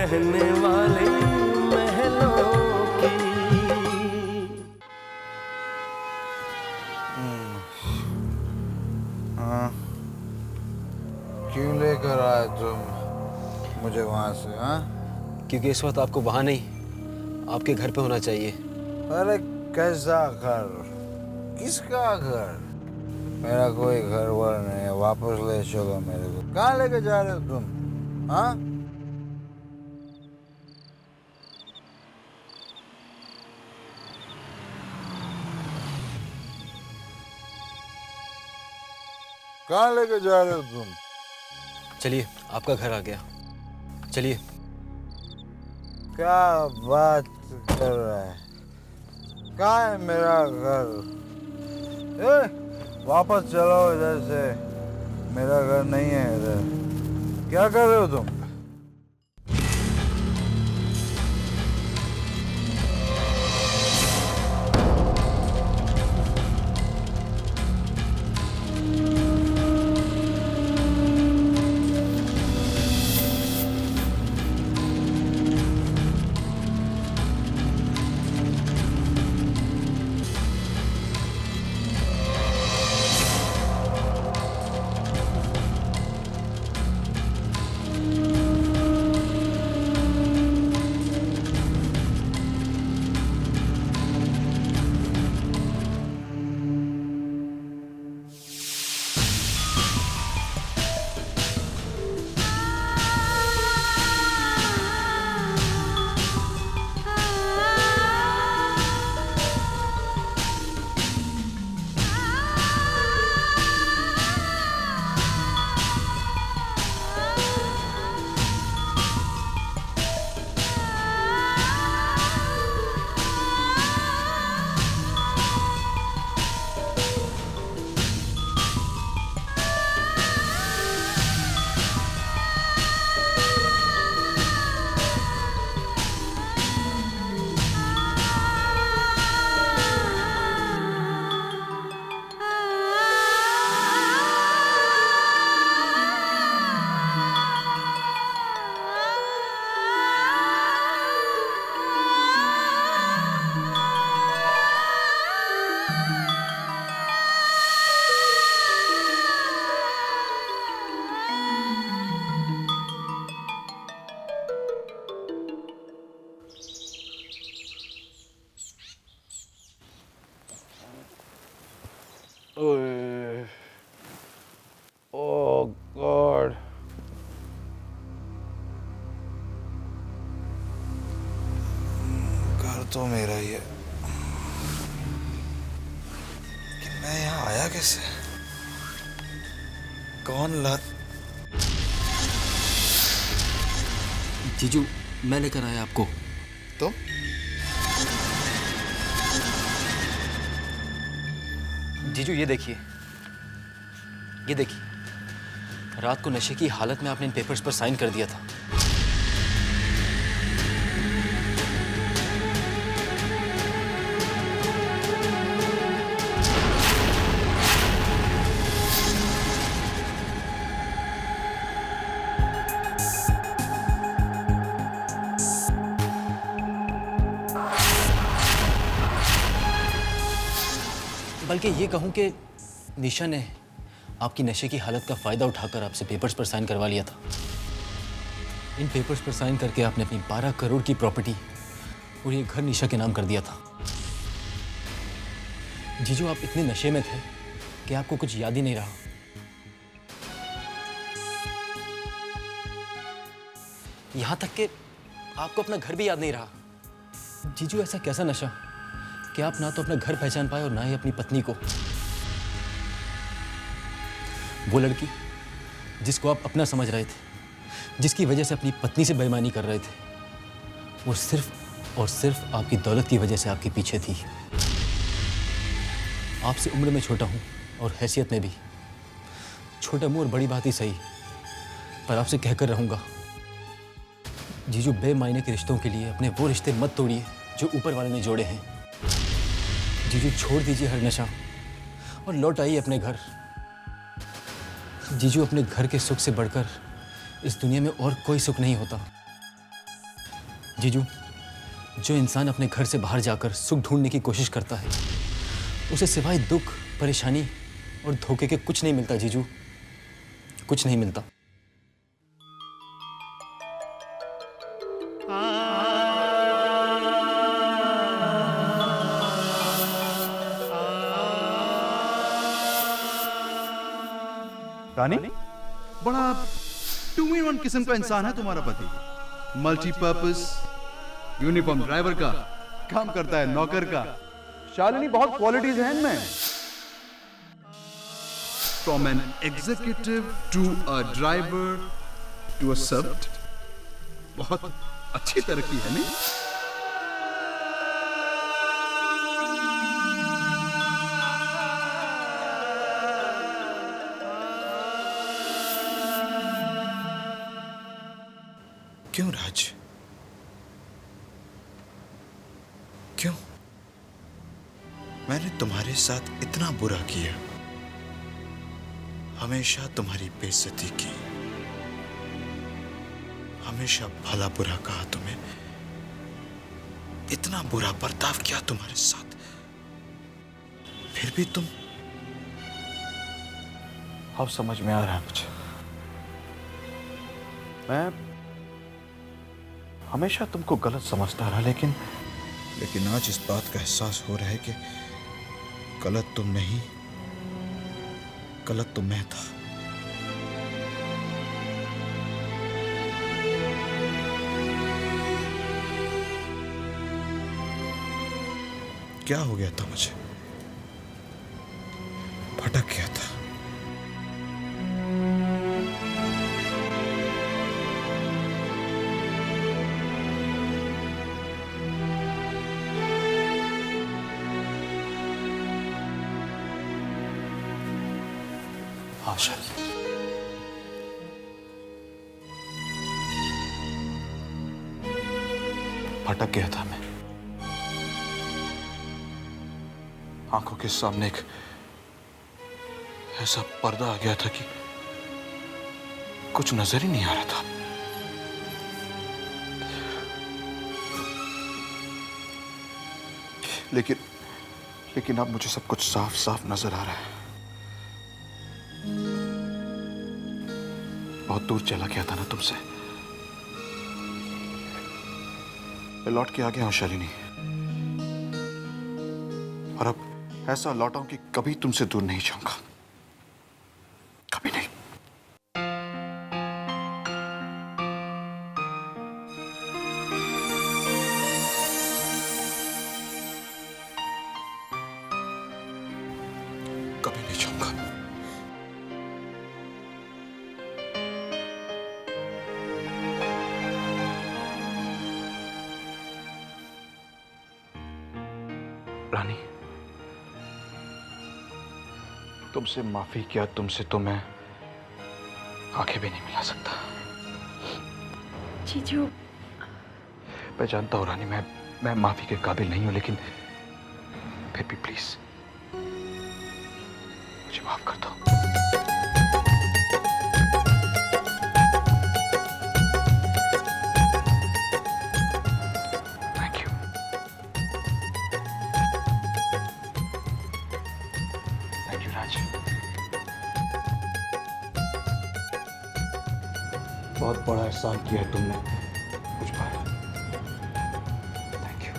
रहने वाली महलों की। हाँ, क्यों लेकर आए तुम मुझे वहां से? हाँ, क्योंकि इस वक्त आपको वहां नहीं, आपके घर पे होना चाहिए। अरे कैसा घर? किसका घर? मेरा कोई घर वर नहीं है। वापस ले चलो मेरे को। कहाँ लेके जा रहे हो तुम? हाँ, कहाँ लेके जा रहे हो तुम? चलिए, आपका घर आ गया, चलिए। क्या बात कर रहा है? कहाँ है मेरा घर? ए, वापस चलो इधर से। मेरा घर नहीं है इधर। क्या कर रहे हो तुम? ओह गॉड, घर तो मेरा ही है कि मैं यहाँ आया कैसे? कौन लत? जीजू, मैं लेकर आया आपको। तो जीजू, ये देखिए, ये देखिए, रात को नशे की हालत में आपने इन पेपर्स पर साइन कर दिया था। बल्कि ये कहूं कि निशा ने आपकी नशे की हालत का फ़ायदा उठाकर आपसे पेपर्स पर साइन करवा लिया था। इन पेपर्स पर साइन करके आपने अपनी 12 करोड़ की प्रॉपर्टी और ये घर निशा के नाम कर दिया था। जीजू, आप इतने नशे में थे कि आपको कुछ याद ही नहीं रहा। यहां तक कि आपको अपना घर भी याद नहीं रहा। जीजू, ऐसा कैसा नशा कि आप ना तो अपना घर पहचान पाए और ना ही अपनी पत्नी को। वो लड़की जिसको आप अपना समझ रहे थे, जिसकी वजह से अपनी पत्नी से बेईमानी कर रहे थे, वो सिर्फ और सिर्फ आपकी दौलत की वजह से आपके पीछे थी। आपसे उम्र में छोटा हूं और हैसियत में भी। छोटा मुंह और बड़ी बात ही सही, पर आपसे कहकर रहूंगा, जीजू, बेमायने के रिश्तों के लिए अपने वो रिश्ते मत तोड़िए जो ऊपर वाले ने जोड़े हैं। जीजू, छोड़ दीजिए हर नशा और लौट आइए अपने घर। जीजू, अपने घर के सुख से बढ़कर इस दुनिया में और कोई सुख नहीं होता। जीजू, जो इंसान अपने घर से बाहर जाकर सुख ढूंढने की कोशिश करता है, उसे सिवाय दुख, परेशानी और धोखे के कुछ नहीं मिलता जीजू, कुछ नहीं मिलता। रानी, बड़ा 2-in-1 किस्म का इंसान है तुम्हारा पति। मल्टीपर्पस, यूनिफॉर्म ड्राइवर का काम करता है, नौकर का। शालिनी, बहुत क्वालिटीज हैं इनमें। From an executive to a driver to a servant, बहुत अच्छी तरक्की है नहीं? क्यों राज? क्यों? मैंने तुम्हारे साथ इतना बुरा किया, हमेशा तुम्हारी बेइज्जती की, हमेशा भला बुरा कहा तुम्हें, इतना बुरा बर्ताव किया तुम्हारे साथ, फिर भी तुम। अब समझ में आ रहा है मुझे, मैं हमेशा तुमको गलत समझता रहा, लेकिन आज इस बात का एहसास हो रहा है कि गलत तुम नहीं, गलत तो मैं था। क्या हो गया था मुझे? भटक गया था। आशा, भटक गया था मैं। आंखों के सामने एक ऐसा पर्दा आ गया था कि कुछ नजर ही नहीं आ रहा था। लेकिन अब मुझे सब कुछ साफ साफ नजर आ रहा है। बहुत दूर चला गया था ना तुमसे, मैं लौट के आ गया हूं शालिनी, और अब ऐसा लौटा हूं कि कभी तुमसे दूर नहीं जाऊंगा, कभी नहीं। कभी नहीं जाऊंगा। रानी, तुमसे माफी किया तुमसे तो मैं आंखें भी नहीं मिला सकता। जीजू, मैं जानता हूँ रानी, मैं माफी के काबिल नहीं हूं, लेकिन फिर भी प्लीज मुझे माफ कर दो। Thank you. थैंक यू राज। बहुत बड़ा एहसान किया है तुमने मुझ पर। Thank you.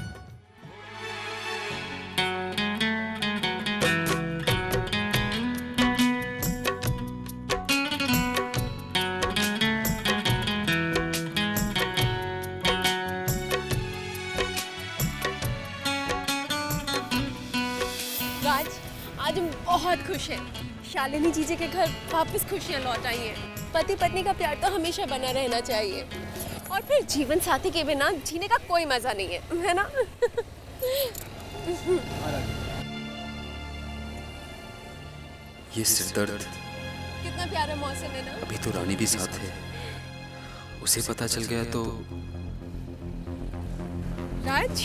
राज, आज हम बहुत खुश हैं। शालिनी जीजे के घर वापस खुशियाँ लौट आई हैं। पति पत्नी का प्यार तो हमेशा बना रहना चाहिए, और फिर जीवन साथी के बिना जीने का कोई मजा नहीं है ना? ये सिरदर्द कितना प्यारा मौसम है ना? अभी तो रानी भी साथ है, उसे पता चल गया तो। राज,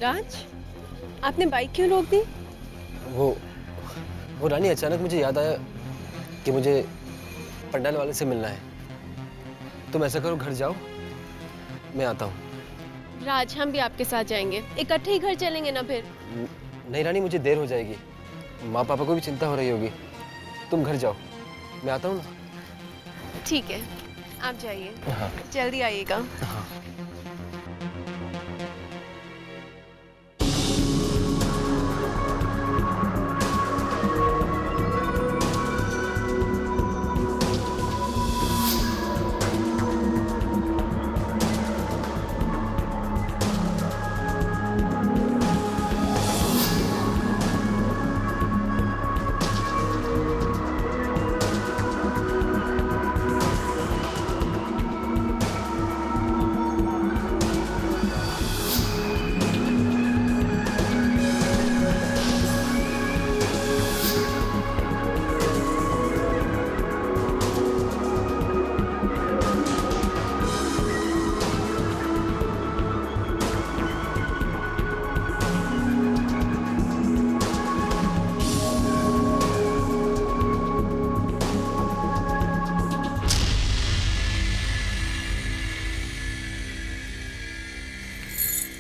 राज, आपने बाइक क्यों रोक दी? वो रानी, अचानक मुझे याद आया कि मुझे पंडाल वाले से मिलना है। तुम ऐसा करो, घर जाओ, मैं आता हूँ। राज, हम भी आपके साथ जाएंगे, इकट्ठे ही घर चलेंगे ना फिर। नहीं रानी, मुझे देर हो जाएगी, माँ पापा को भी चिंता हो रही होगी। तुम घर जाओ, मैं आता हूँ ना। ठीक है, आप जाइए। हाँ। जल्दी आइएगा। हाँ।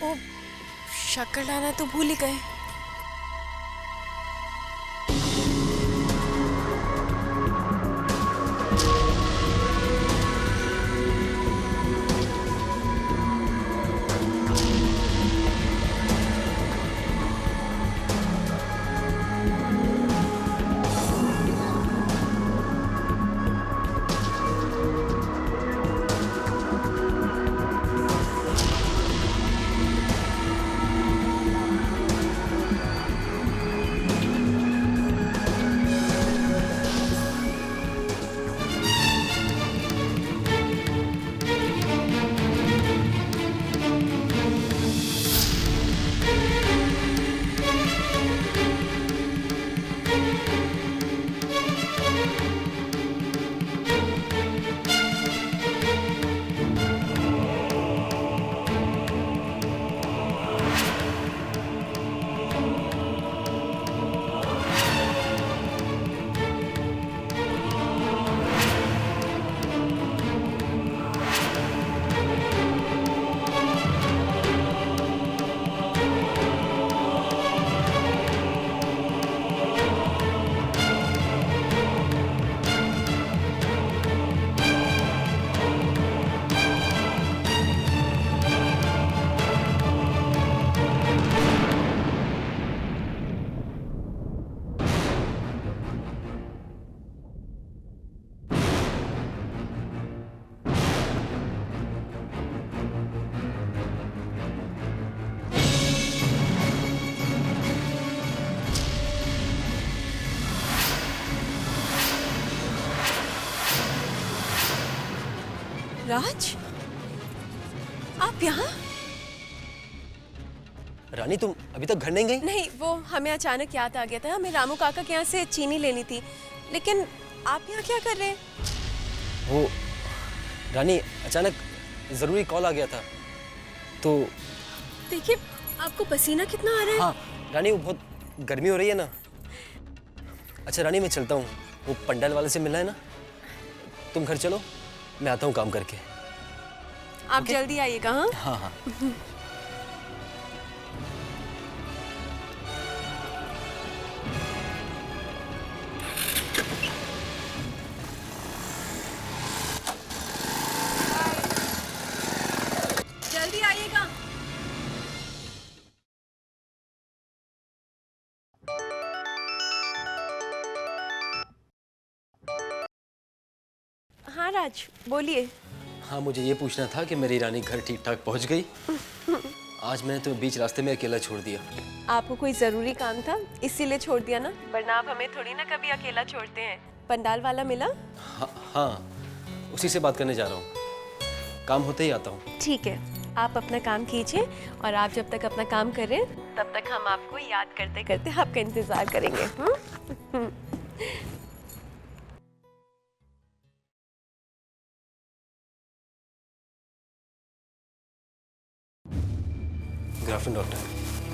ओ, शक्कर लाना तो भूल ही गए। राज, आप यहाँ? रानी, तुम अभी तक घर नहीं गई? नहीं, वो हमें अचानक याद आ गया था, हमें रामू काका के यहाँ से चीनी लेनी थी। लेकिन आप यहाँ क्या कर रहे हैं? वो रानी, अचानक जरूरी कॉल आ गया था तो। देखिए, आपको पसीना कितना आ रहा है। हाँ रानी, वो बहुत गर्मी हो रही है ना। अच्छा रानी, मैं चलता हूँ, वो पंडाल वाले से मिलना है ना। तुम घर चलो, मैं आता हूँ काम करके। आप जल्दी आइएगा। हाँ हाँ हाँ। जल्दी आइएगा। हाँ राज, बोलिए। हाँ, मुझे ये पूछना था कि मेरी रानी घर ठीक ठाक पहुंच गई। आज मैंने तुम्हें बीच रास्ते में अकेला छोड़ दिया। आपको कोई जरूरी काम था इसीलिए छोड़ दिया ना, वरना आप हमें थोड़ी ना कभी अकेला छोड़ते हैं। पंडाल वाला मिला? हाँ, उसी से बात करने जा रहा हूँ, काम होते ही आता हूँ। ठीक है, आप अपना काम कीजिए और आप जब तक अपना काम कर रहे हैं तब तक हम आपको याद करते करते आपका इंतजार करेंगे। Good afternoon doctor.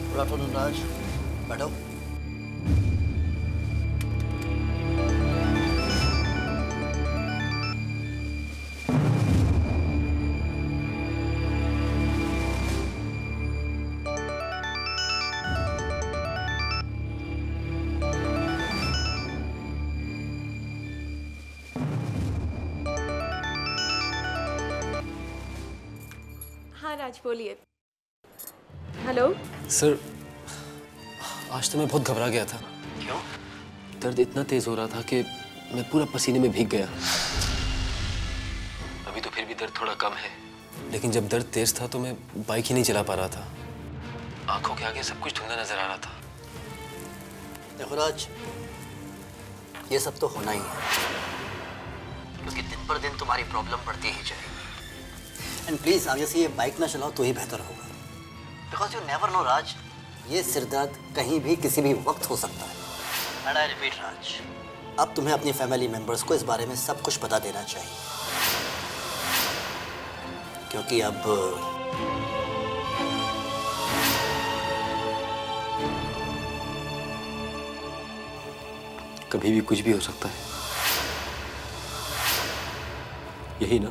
Good afternoon Raj, बैठो। राज, बोलिए। हेलो। सर, आज तो मैं बहुत घबरा गया था। क्यों? दर्द इतना तेज हो रहा था कि मैं पूरा पसीने में भीग गया। अभी तो फिर भी दर्द थोड़ा कम है, लेकिन जब दर्द तेज था तो मैं बाइक ही नहीं चला पा रहा था। आंखों के आगे सब कुछ धुंधला नजर आ रहा था। देखो राज, ये सब तो होना ही है, क्योंकि दिन पर दिन तुम्हारी प्रॉब्लम बढ़ती ही जाएगी। एंड प्लीज आगे से ये बाइक ना चलाओ तो ही बेहतर होगा, बिकॉज यू नेवर नो राज, ये सिरदर्द कहीं भी किसी भी वक्त हो सकता है। एंड आई रिपीट राज, अब तुम्हें अपनी फैमिली मेंबर्स को इस बारे में सब कुछ बता देना चाहिए, क्योंकि अब कभी भी कुछ भी हो सकता है, यही ना?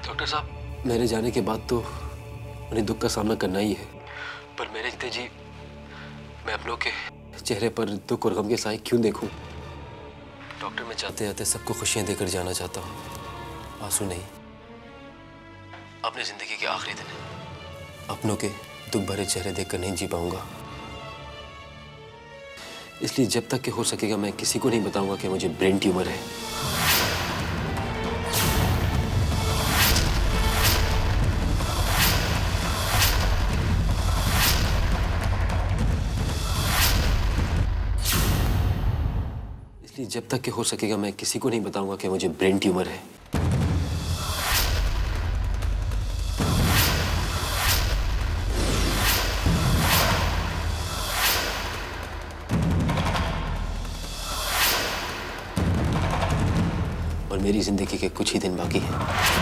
डॉक्टर साहब, मेरे जाने के बाद तो उन्हें दुख का सामना करना ही है, पर मेरे जीते जी मैं अपनों के चेहरे पर दुख और गम के साए क्यों देखूं? डॉक्टर, मैं चाहते जाते सबको खुशियां देकर जाना चाहता हूँ, आंसू नहीं। अपनी जिंदगी के आखिरी दिन अपनों के दुख भरे चेहरे देखकर नहीं जी पाऊंगा, इसलिए जब तक कि हो सकेगा मैं किसी को नहीं बताऊंगा कि मुझे ब्रेन ट्यूमर है। इसलिए जब तक कि हो सकेगा मैं किसी को नहीं बताऊंगा कि मुझे ब्रेन ट्यूमर है। और मेरी जिंदगी के कुछ ही दिन बाकी हैं।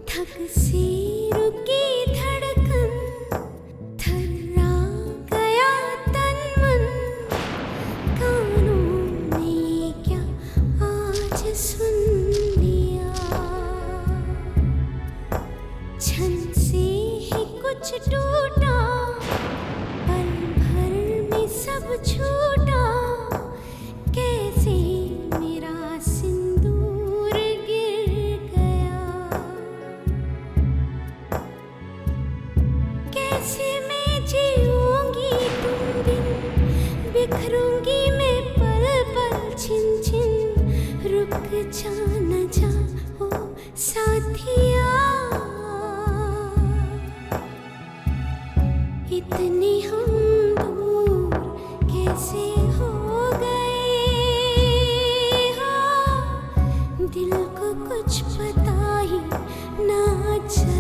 थक सी रुकी धड़कन, थर्रा गया तन मन, कानों ने ये क्या आज सुन लिया, छन से ही कुछ टूटा, पल भर में सब छूटा, कैसे मेरा सिंदूर गिर गया, कैसे मैं जीऊंगी तुम बिन, बिखरूंगी मैं पल पल छिन छिन, रुक जा न जा ओ साथिया, इतने हम दूर कैसे हो गए हो, दिल को कुछ पता ही ना चला।